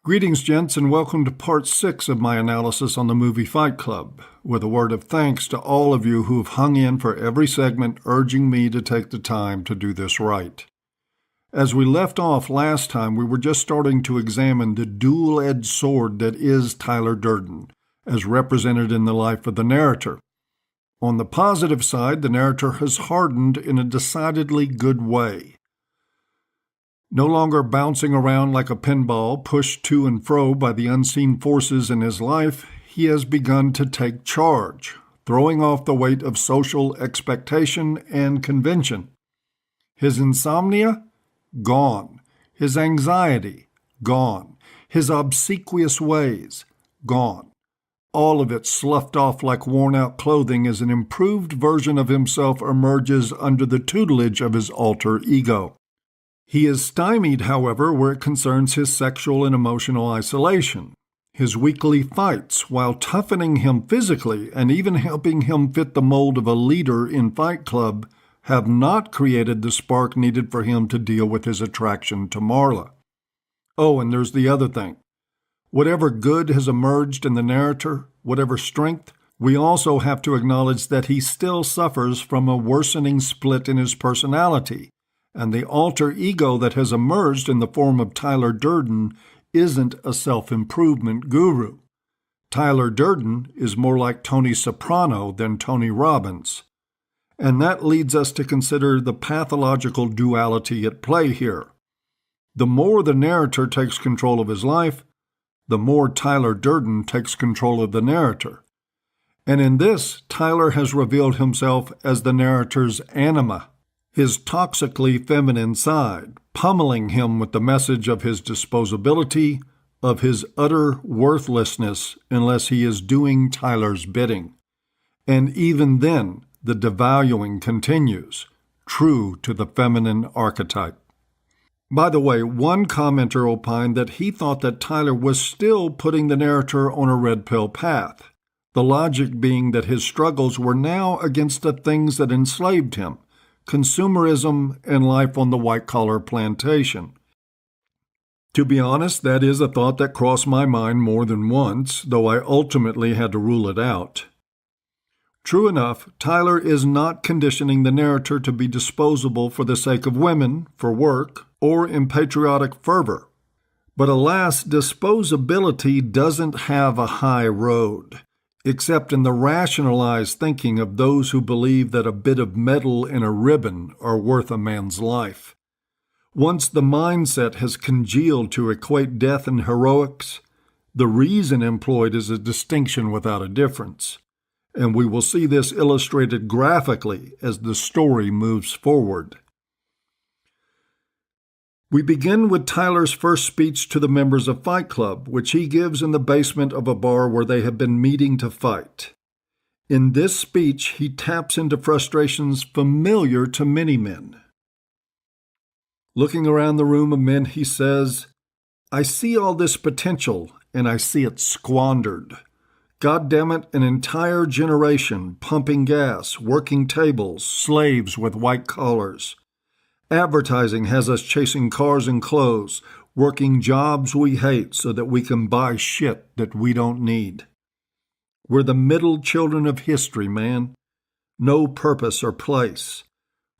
Greetings, gents, and welcome to part 6 of my analysis on the movie Fight Club, with a word of thanks to all of you who have hung in for every segment, urging me to take the time to do this right. As we left off last time, we were just starting to examine the dual-edged sword that is Tyler Durden, as represented in the life of the narrator. On the positive side, the narrator has hardened in a decidedly good way. No longer bouncing around like a pinball, pushed to and fro by the unseen forces in his life, he has begun to take charge, throwing off the weight of social expectation and convention. His insomnia? Gone. His anxiety? Gone. His obsequious ways? Gone. All of it sloughed off like worn-out clothing as an improved version of himself emerges under the tutelage of his alter ego. He is stymied, however, where it concerns his sexual and emotional isolation. His weekly fights, while toughening him physically and even helping him fit the mold of a leader in Fight Club, have not created the spark needed for him to deal with his attraction to Marla. Oh, and there's the other thing. Whatever good has emerged in the narrator, whatever strength, we also have to acknowledge that he still suffers from a worsening split in his personality. And the alter ego that has emerged in the form of Tyler Durden isn't a self-improvement guru. Tyler Durden is more like Tony Soprano than Tony Robbins. And that leads us to consider the pathological duality at play here. The more the narrator takes control of his life, the more Tyler Durden takes control of the narrator. And in this, Tyler has revealed himself as the narrator's anima, his toxically feminine side, pummeling him with the message of his disposability, of his utter worthlessness unless he is doing Tyler's bidding. And even then, the devaluing continues, true to the feminine archetype. By the way, one commenter opined that he thought that Tyler was still putting the narrator on a red pill path, the logic being that his struggles were now against the things that enslaved him, consumerism and life on the white-collar plantation. To be honest, that is a thought that crossed my mind more than once, though I ultimately had to rule it out. True enough, Tyler is not conditioning the narrator to be disposable for the sake of women, for work, or in patriotic fervor. But alas, disposability doesn't have a high road, except in the rationalized thinking of those who believe that a bit of metal and a ribbon are worth a man's life. Once the mindset has congealed to equate death and heroics, the reason employed is a distinction without a difference. And we will see this illustrated graphically as the story moves forward. We begin with Tyler's first speech to the members of Fight Club, which he gives in the basement of a bar where they have been meeting to fight. In this speech, he taps into frustrations familiar to many men. Looking around the room of men, he says, "I see all this potential, and I see it squandered. God damn it, an entire generation pumping gas, working tables, slaves with white collars. Advertising has us chasing cars and clothes, working jobs we hate so that we can buy shit that we don't need. We're the middle children of history, man. No purpose or place.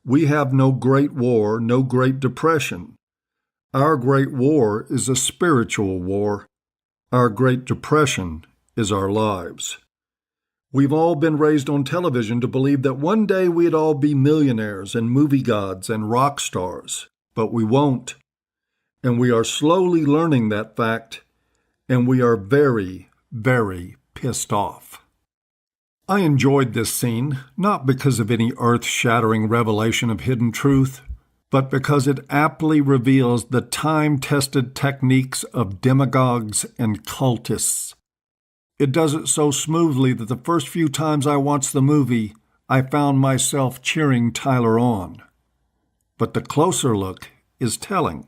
We have no Great War, no Great Depression. Our Great War is a spiritual war. Our Great Depression is our lives. We've all been raised on television to believe that one day we'd all be millionaires and movie gods and rock stars, but we won't. And we are slowly learning that fact, and we are very, very pissed off." I enjoyed this scene, not because of any earth-shattering revelation of hidden truth, but because it aptly reveals the time-tested techniques of demagogues and cultists. It does it so smoothly that the first few times I watched the movie, I found myself cheering Tyler on. But the closer look is telling.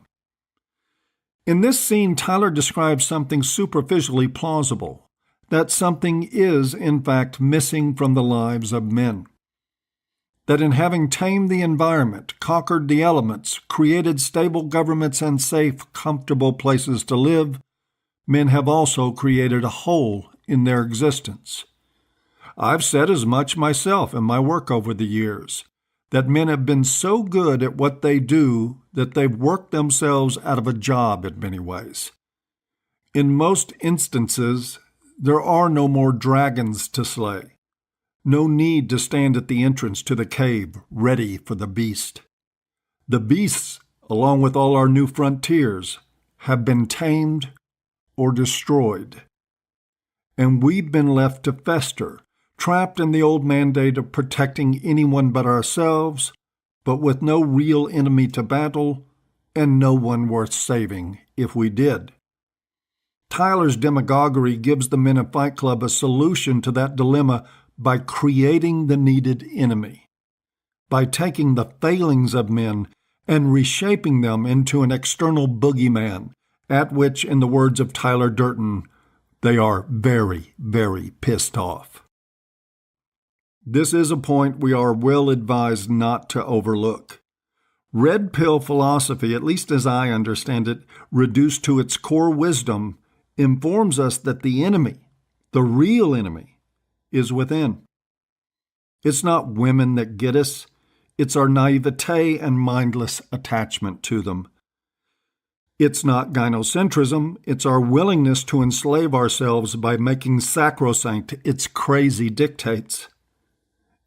In this scene, Tyler describes something superficially plausible. That something is, in fact, missing from the lives of men. That in having tamed the environment, conquered the elements, created stable governments and safe, comfortable places to live, men have also created a hole in their existence. I've said as much myself in my work over the years, that men have been so good at what they do that they've worked themselves out of a job in many ways. In most instances, there are no more dragons to slay. No need to stand at the entrance to the cave ready for the beast. The beasts, along with all our new frontiers, have been tamed or destroyed. And we've been left to fester, trapped in the old mandate of protecting anyone but ourselves, but with no real enemy to battle and no one worth saving if we did. Tyler's demagoguery gives the men of Fight Club a solution to that dilemma by creating the needed enemy, by taking the failings of men and reshaping them into an external boogeyman, at which, in the words of Tyler Durden, they are very, very pissed off. This is a point we are well advised not to overlook. Red pill philosophy, at least as I understand it, reduced to its core wisdom, informs us that the enemy, the real enemy, is within. It's not women that get us, it's our naivete and mindless attachment to them. It's not gynocentrism, it's our willingness to enslave ourselves by making sacrosanct its crazy dictates.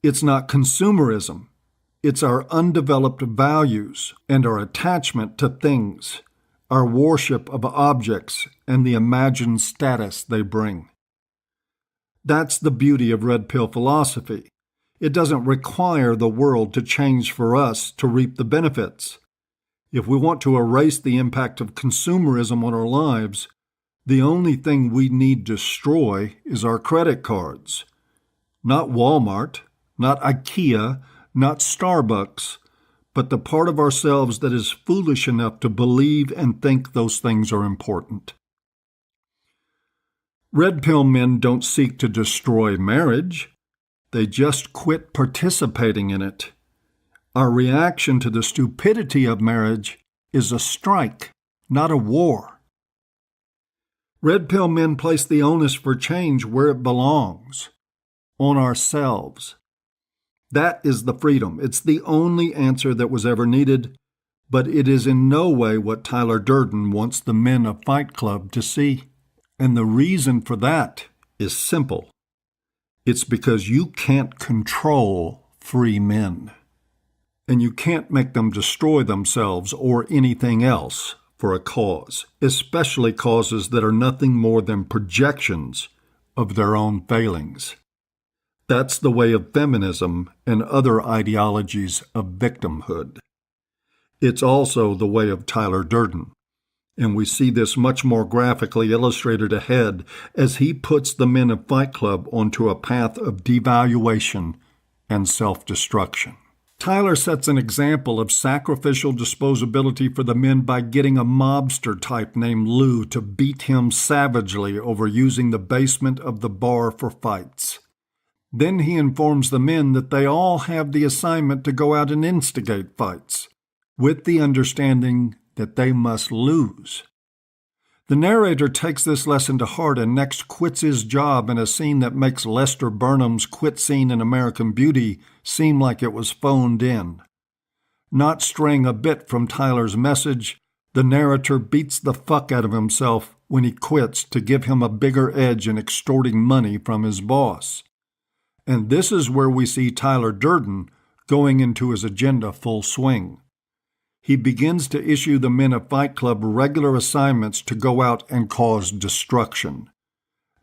It's not consumerism, it's our undeveloped values and our attachment to things, our worship of objects and the imagined status they bring. That's the beauty of red pill philosophy. It doesn't require the world to change for us to reap the benefits. If we want to erase the impact of consumerism on our lives, the only thing we need to destroy is our credit cards. Not Walmart, not IKEA, not Starbucks, but the part of ourselves that is foolish enough to believe and think those things are important. Red pill men don't seek to destroy marriage. They just quit participating in it. Our reaction to the stupidity of marriage is a strike, not a war. Red pill men place the onus for change where it belongs, on ourselves. That is the freedom. It's the only answer that was ever needed, but it is in no way what Tyler Durden wants the men of Fight Club to see. And the reason for that is simple. It's because you can't control free men. And you can't make them destroy themselves or anything else for a cause, especially causes that are nothing more than projections of their own failings. That's the way of feminism and other ideologies of victimhood. It's also the way of Tyler Durden. And we see this much more graphically illustrated ahead as he puts the men of Fight Club onto a path of devaluation and self-destruction. Tyler sets an example of sacrificial disposability for the men by getting a mobster type named Lou to beat him savagely over using the basement of the bar for fights. Then he informs the men that they all have the assignment to go out and instigate fights, with the understanding that they must lose. The narrator takes this lesson to heart and next quits his job in a scene that makes Lester Burnham's quit scene in American Beauty seem like it was phoned in. Not straying a bit from Tyler's message, the narrator beats the fuck out of himself when he quits to give him a bigger edge in extorting money from his boss. And this is where we see Tyler Durden going into his agenda full swing. He begins to issue the men of Fight Club regular assignments to go out and cause destruction.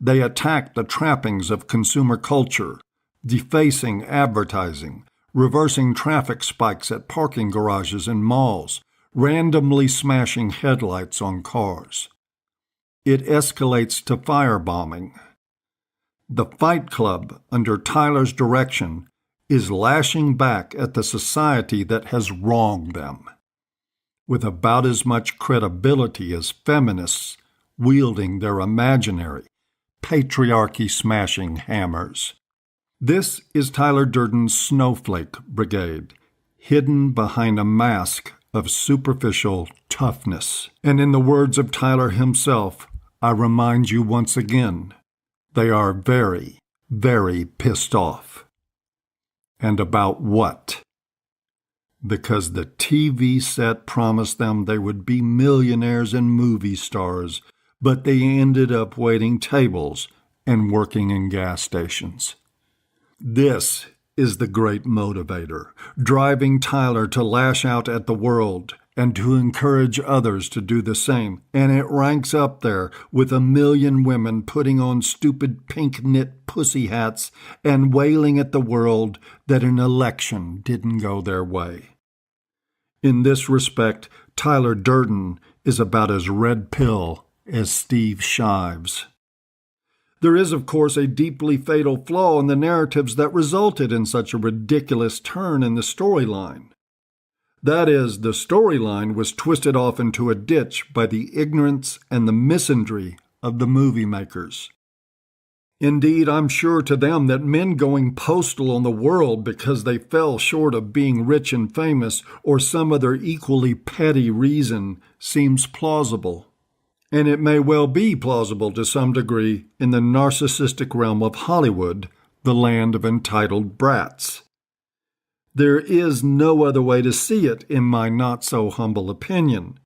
They attack the trappings of consumer culture, defacing advertising, reversing traffic spikes at parking garages and malls, randomly smashing headlights on cars. It escalates to firebombing. The Fight Club, under Tyler's direction, is lashing back at the society that has wronged them, with about as much credibility as feminists wielding their imaginary, patriarchy-smashing hammers. This is Tyler Durden's Snowflake Brigade, hidden behind a mask of superficial toughness. And in the words of Tyler himself, I remind you once again, they are very, very pissed off. And about what? Because the TV set promised them they would be millionaires and movie stars, but they ended up waiting tables and working in gas stations. This is the great motivator, driving Tyler to lash out at the world and to encourage others to do the same. And it ranks up there with 1 million women putting on stupid pink knit pussy hats and wailing at the world that an election didn't go their way. In this respect, Tyler Durden is about as red pill as Steve Shives. There is, of course, a deeply fatal flaw in the narratives that resulted in such a ridiculous turn in the storyline. That is, the storyline was twisted off into a ditch by the ignorance and the misandry of the movie makers. Indeed, I'm sure to them that men going postal on the world because they fell short of being rich and famous or some other equally petty reason seems plausible. And it may well be plausible to some degree in the narcissistic realm of Hollywood, the land of entitled brats. There is no other way to see it, in my not-so-humble opinion.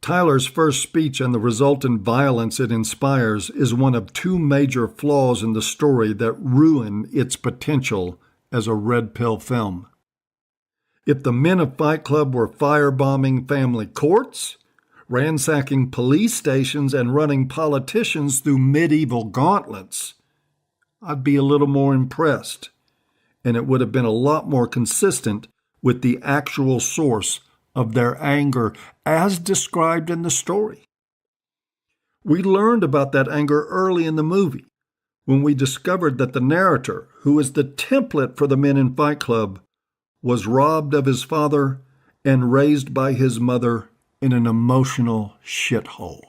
Tyler's first speech and the resultant violence it inspires is one of 2 major flaws in the story that ruin its potential as a red pill film. If the men of Fight Club were firebombing family courts, ransacking police stations, and running politicians through medieval gauntlets, I'd be a little more impressed, and it would have been a lot more consistent with the actual source of their anger as described in the story. We learned about that anger early in the movie when we discovered that the narrator, who is the template for the men in Fight Club, was robbed of his father and raised by his mother in an emotional shithole.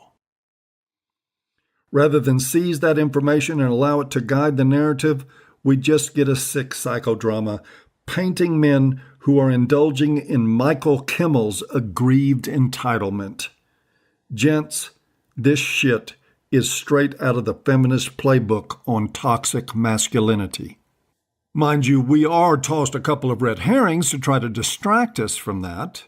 Rather than seize that information and allow it to guide the narrative, we just get a sick psychodrama painting men who are indulging in Michael Kimmel's aggrieved entitlement. Gents, this shit is straight out of the feminist playbook on toxic masculinity. Mind you, we are tossed a couple of red herrings to try to distract us from that.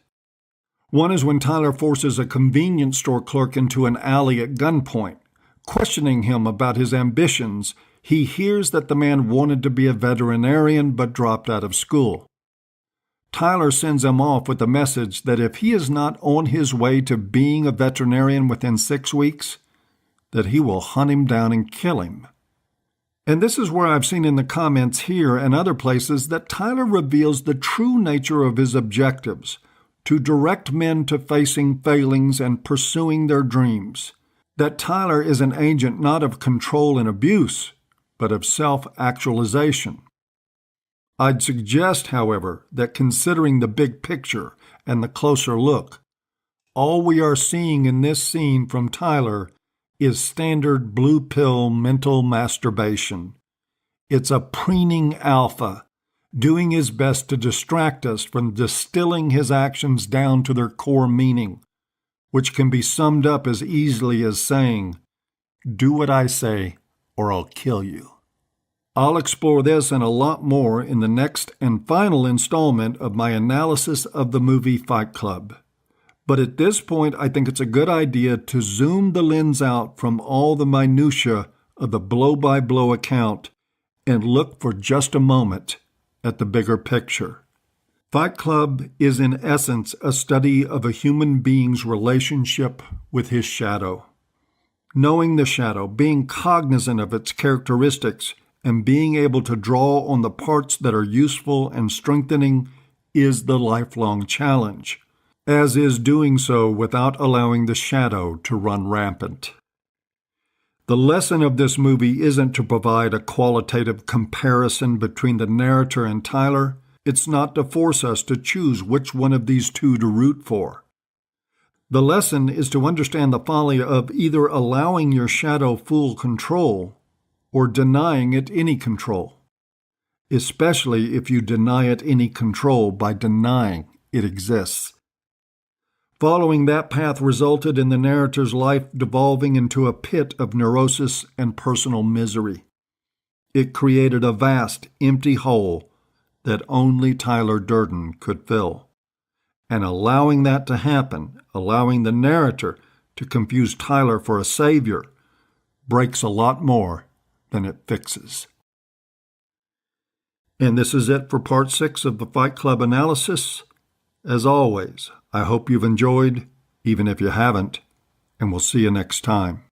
One is when Tyler forces a convenience store clerk into an alley at gunpoint. Questioning him about his ambitions, he hears that the man wanted to be a veterinarian but dropped out of school. Tyler sends him off with the message that if he is not on his way to being a veterinarian within 6 weeks, that he will hunt him down and kill him. And this is where I've seen in the comments here and other places that Tyler reveals the true nature of his objectives, to direct men to facing failings and pursuing their dreams. That Tyler is an agent not of control and abuse, but of self-actualization. I'd suggest, however, that considering the big picture and the closer look, all we are seeing in this scene from Tyler is standard blue pill mental masturbation. It's a preening alpha, doing his best to distract us from distilling his actions down to their core meaning, which can be summed up as easily as saying, "Do what I say, or I'll kill you." I'll explore this and a lot more in the next and final installment of my analysis of the movie Fight Club. But at this point, I think it's a good idea to zoom the lens out from all the minutiae of the blow-by-blow account and look for just a moment at the bigger picture. Fight Club is in essence a study of a human being's relationship with his shadow. Knowing the shadow, being cognizant of its characteristics, and being able to draw on the parts that are useful and strengthening is the lifelong challenge, as is doing so without allowing the shadow to run rampant. The lesson of this movie isn't to provide a qualitative comparison between the narrator and Tyler. It's not to force us to choose which one of these two to root for. The lesson is to understand the folly of either allowing your shadow full control or denying it any control, especially if you deny it any control by denying it exists. Following that path resulted in the narrator's life devolving into a pit of neurosis and personal misery. It created a vast, empty hole that only Tyler Durden could fill. And allowing that to happen, allowing the narrator to confuse Tyler for a savior, breaks a lot more than it fixes. And this is it for part 6 of the Fight Club analysis. As always, I hope you've enjoyed, even if you haven't, and we'll see you next time.